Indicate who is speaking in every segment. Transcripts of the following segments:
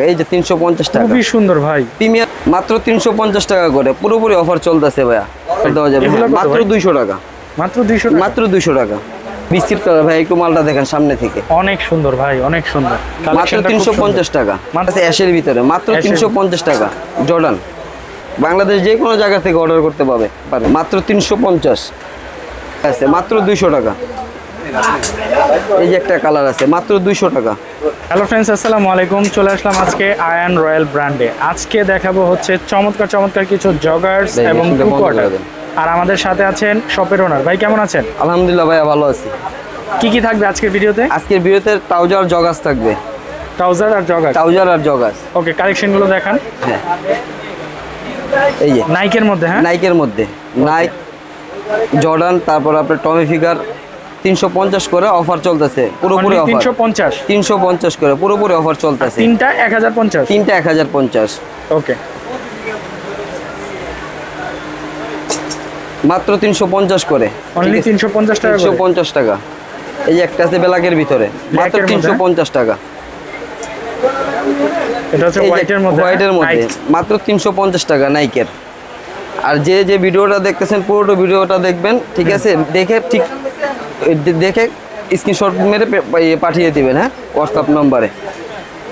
Speaker 1: এই যে 350 টাকা,
Speaker 2: খুবই সুন্দর ভাই।
Speaker 1: প্রিমিয়াম মাত্র 350 টাকা করে, পুরোপুরি অফার চলতেছে ভাইয়া, দেওয়া যাবে মাত্র 200 টাকা,
Speaker 2: মাত্র 200 টাকা,
Speaker 1: মাত্র 200 টাকা। বিস্কিট কালার ভাই, একটু মালটা দেখেন সামনে থেকে,
Speaker 2: অনেক সুন্দর ভাই, অনেক সুন্দর।
Speaker 1: মাত্র 350 টাকা, মাত্র অ্যাশের ভিতরে মাত্র 350 টাকা। জর্ডান, বাংলাদেশ যে কোনো জায়গা থেকে অর্ডার করতে পারবে, মাত্র 350 আছে, মাত্র 200 টাকা। এই যে একটা কালার আছে, মাত্র 200 টাকা।
Speaker 2: হ্যালো ফ্রেন্ডস, আসসালামু আলাইকুম। চলে আসলাম আজকে আয়ান রয়্যাল ব্র্যান্ডে। আজকে দেখাবো হচ্ছে চমৎকার চমৎকার কিছু জগার্স এবং টু কোয়ার্টার। আর আমাদের সাথে আছেন শপের ওনার ভাই, কেমন আছেন?
Speaker 1: আলহামদুলিল্লাহ ভাইয়া, ভালো আছি।
Speaker 2: কি কি থাকবে আজকের ভিডিওতে?
Speaker 1: আজকের ভিডিওতে ট্রাউজার আর জগার্স থাকবে।
Speaker 2: ট্রাউজার আর জগার্স,
Speaker 1: ট্রাউজার আর জগার্স।
Speaker 2: ওকে, কালেকশনগুলো দেখান।
Speaker 1: হ্যাঁ, এই যে
Speaker 2: নাইকের মধ্যে, হ্যাঁ
Speaker 1: নাইকের মধ্যে, নাইক, জর্ডান, তারপর আপনার টমি ফিগার 350 করে অফার চলতেছে, পুরোপুরি অফার 350 করে পুরোপুরি অফার চলতেছে।
Speaker 2: তিনটা 1050,
Speaker 1: তিনটা 1050।
Speaker 2: ওকে,
Speaker 1: মাত্র 350 করে,
Speaker 2: অনলি 350 টাকা,
Speaker 1: 350 টাকা। এই যে একটা আছে ব্ল্যাকের ভিতরে, মাত্র 350 টাকা।
Speaker 2: এটা হচ্ছে হোয়াইটের মধ্যে,
Speaker 1: হোয়াইটের মধ্যে মাত্র 350 টাকা নাইকের। আর যে যে ভিডিওটা দেখতেছেন পুরোটা ভিডিওটা দেখবেন, ঠিক আছে? দেখে স্ক্রিনশট মেরে পাঠিয়ে দিবেন, হ্যাঁ, হোয়াটসঅ্যাপ নম্বরে।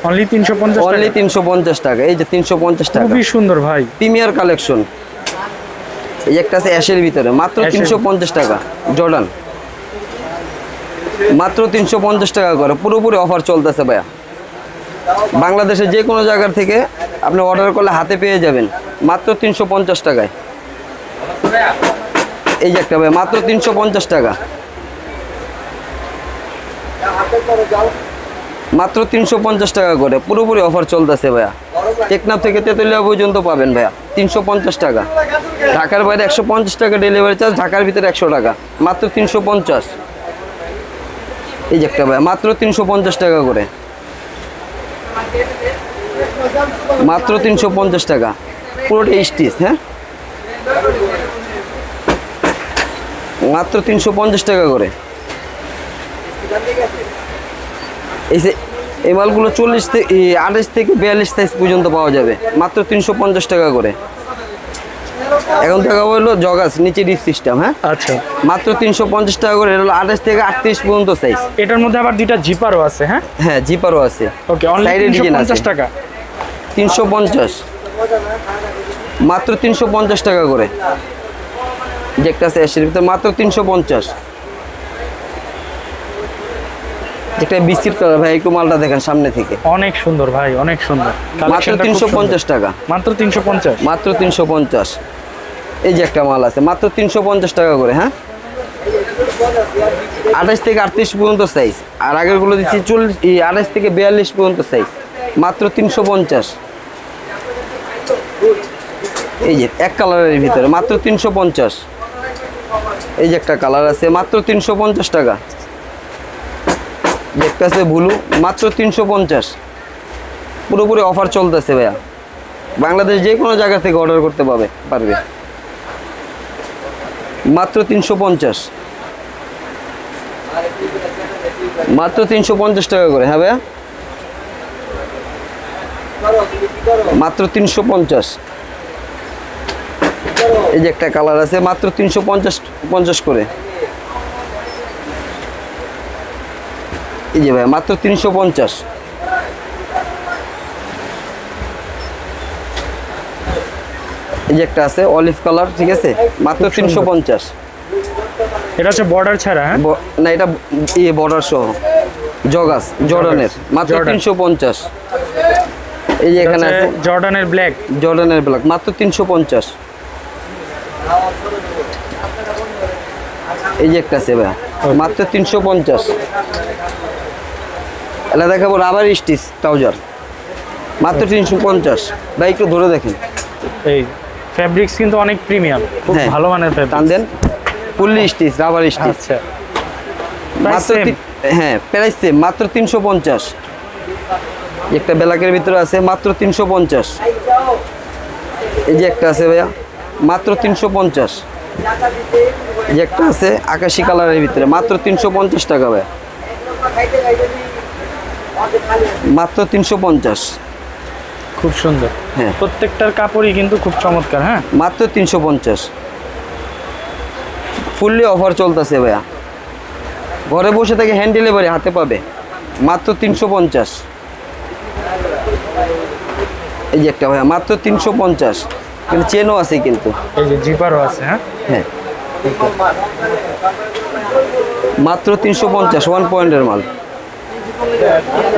Speaker 2: অনলি 350
Speaker 1: টাকা। এই যে 350 টাকা,
Speaker 2: খুবই সুন্দর ভাই,
Speaker 1: প্রিমিয়ার কালেকশন। এই একটা আছে অ্যাশের ভিতরে, মাত্র 350 টাকা। জর্ডান, মাত্র 350 টাকা করে, পুরোপুরি অফার চলতেছে ভাইয়া। বাংলাদেশের যে কোনো জায়গার থেকে আপনি অর্ডার করলে হাতে পেয়ে যাবেন মাত্র 350 টাকায়। এই যে একটা ভাই, মাত্র 350 টাকা, মাত্র 350 টাকা করে, পুরোপুরি অফার চলতেছে ভাইয়া। টেকনাফ থেকে তেতুলিয়া পর্যন্ত পাবেন ভাইয়া 350 টাকা। ঢাকার বাইরে 150 টাকা ডেলিভারি চার্জ, ঢাকার ভিতরে 100 টাকা, মাত্র 350। এই যে একটা ভাইয়া, মাত্র 350 টাকা করে, মাত্র 350 টাকা, পুরোটা স্টিচ, হ্যাঁ, মাত্র 350 টাকা করে। এই মালগুলো 28 থেকে 42 সাইজ পর্যন্ত পাওয়া যাবে, মাত্র 350 টাকা করে। এখন দেখা হলো জগার্স, নিচে ডিপ সিস্টেম, হ্যাঁ,
Speaker 2: আচ্ছা,
Speaker 1: মাত্র 350 টাকা করে। এটা হলো 28 থেকে 38 পর্যন্ত সাইজ।
Speaker 2: এটার মধ্যে আবার দুইটা জিপারও আছে, হ্যাঁ
Speaker 1: হ্যাঁ, জিপারও আছে।
Speaker 2: ওকে, অনলি 350 টাকা,
Speaker 1: 350, মাত্র 350 টাকা করে। যেটা আছে এর ভিতরে মাত্র 350। যেটা বিস্কিট কালার ভাই, একটু মালটা দেখেন সামনে থেকে,
Speaker 2: অনেক সুন্দর ভাই, অনেক সুন্দর।
Speaker 1: মাত্র 350 টাকা,
Speaker 2: মাত্র 350,
Speaker 1: মাত্র 350। এই যে একটা মাল আছে, মাত্র 350 টাকা করে, হ্যাঁ, 28 থেকে 38 পর্যন্ত সাইজ। আর আগের গুলো দিচ্ছি 28 থেকে 42 পর্যন্ত সাইজ, মাত্র 350। এই যে এক কালারের ভিতরে মাত্র 350। এই যে একটা কালার আছে, মাত্র 350 টাকা। একটা আছে ব্লু, মাত্র 350। পুরোপুরি অফার চলতেছে ভাইয়া, বাংলাদেশ যে কোনো জায়গা থেকে অর্ডার করতে পারবে, মাত্র 350, মাত্র 350 টাকা করে। হ্যাঁ ভাইয়া, মাত্র 350। এই যে একটা কালার আছে, মাত্র 350 করে। এই যে ভাই, মাত্র 350। এই যে একটা আছে অলিভ কালার, ঠিক আছে, মাত্র 350।
Speaker 2: এটা হচ্ছে বর্ডার ছাড়া, হ্যাঁ,
Speaker 1: না, এটা বর্ডার সহ জগার্স, জর্ডানের, মাত্র 350। এই যে এখানে আছে
Speaker 2: জর্ডানের ব্ল্যাক,
Speaker 1: জর্ডানের ব্ল্যাক, মাত্র 350। এই যে একটা আছে ভাই, মাত্র 350। এটা দেখাবো রাবার স্টিচ ট্রাউজার, মাত্র 350। ভাই একটু ধরে দেখেন,
Speaker 2: এই ফ্যাব্রিক্স কিন্তু অনেক প্রিমিয়াম, খুব ভালো মানের ফ্যাব্রিক।
Speaker 1: টান দেন, ফুললি স্টিচ, রাবার স্টিচ।
Speaker 2: আচ্ছা,
Speaker 1: মাত্র, হ্যাঁ, প্রাইস সেম, মাত্র 350। একটা ব্ল্যাকের ভিতরে আছে, মাত্র 350। এই যে একটা আছে ভাইয়া, মাত্র 350। এই যে একটা আছে আকাশি কালারের ভিতরে, মাত্র 350 টাকা ভাইয়া, মাত্র 350।
Speaker 2: খুব সুন্দর।
Speaker 1: হ্যাঁ
Speaker 2: প্রত্যেকটার কাপড়ই কিন্তু খুব চমৎকার। হ্যাঁ,
Speaker 1: মাত্র 350, ফুললি অফার চলতেছে ভাইয়া। ঘরে বসে থেকে হ্যান্ড ডেলিভারি হাতে পাবে, মাত্র 350। এই যে একটা ভাইয়া মাত্র 350, কিন্তু চেনও আছে কিন্তু।
Speaker 2: এই যে জিপারও আছে। হ্যাঁ,
Speaker 1: হ্যাঁ মাত্র 350, 1 পয়েন্টের মাল।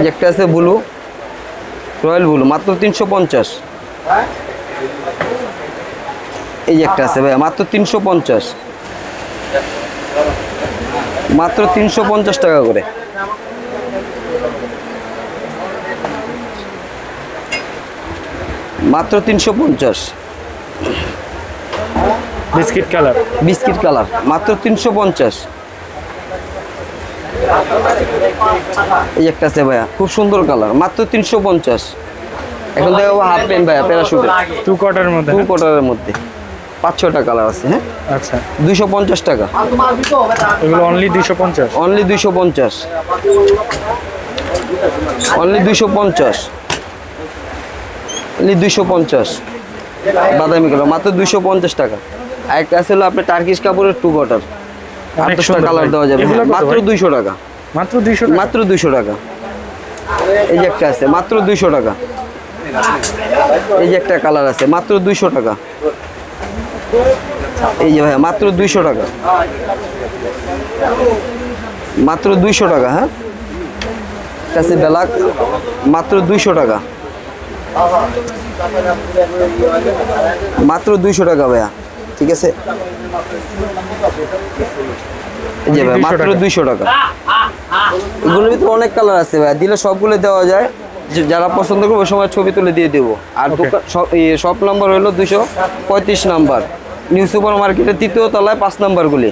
Speaker 1: যে একটা আছে ব্লু, রয়্যাল ব্লু, মাত্র 350। এই যে একটা আছে ভাইয়া মাত্র 350, মাত্র 350 টাকা করে। মাত্র 350।
Speaker 2: বিস্কিট কালার,
Speaker 1: বিস্কিট কালার, মাত্র 350। এই একটা আছে ভাইয়া খুব সুন্দর কালার, মাত্র 350। এখন দেখো হাফ প্যান্ট ভাইয়া প্যারাশুটের,
Speaker 2: টু কোয়ার্টারের মধ্যে।
Speaker 1: টু কোয়ার্টারের মধ্যে 5-6টা কালার আছে। হ্যাঁ
Speaker 2: আচ্ছা,
Speaker 1: 250 টাকা,
Speaker 2: এগুলো অনলি 250।
Speaker 1: Only 250, only 250, only 250। বাদামি কালার, মাত্র 250 টাকা। একটা আছে হলো আপনার টার্কিশ কাপড়ের টু কোয়ার্টার,
Speaker 2: অনেক
Speaker 1: 8টা
Speaker 2: সুন্দর
Speaker 1: কালার
Speaker 2: ভাই।
Speaker 1: দেওয়া যাবে।
Speaker 2: এগুলো
Speaker 1: হ্যাঁ,
Speaker 2: কত
Speaker 1: মাত্র
Speaker 2: ভাই?
Speaker 1: 200 টাকা,
Speaker 2: মাত্র 200 টাকা।
Speaker 1: মাত্র 200 টাকা। এই যে একটা আছে মাত্র 200 টাকা। এই যে একটা কালার আছে মাত্র 200 টাকা। এই যে ভাইয়া মাত্র 200 টাকা, মাত্র 200 টাকা। হ্যাঁ কাছে ব্ল্যাক, মাত্র 200 টাকা, মাত্র 200 টাকা ভাইয়া। ঠিক আছে, এই যে ভাই মাত্র 200 টাকা। এগুলোর ভিতরে অনেক কালার আছে ভাইয়া, দিলে সবগুলো দেওয়া যায়। যারা পছন্দ করবে ওই সময় ছবি তুলে দিয়ে দেবো। আর দোকান শপ নাম্বার হলো 235 নাম্বার, নিউ সুপার মার্কেটের 3য় তলায় 5 নাম্বার গুলি।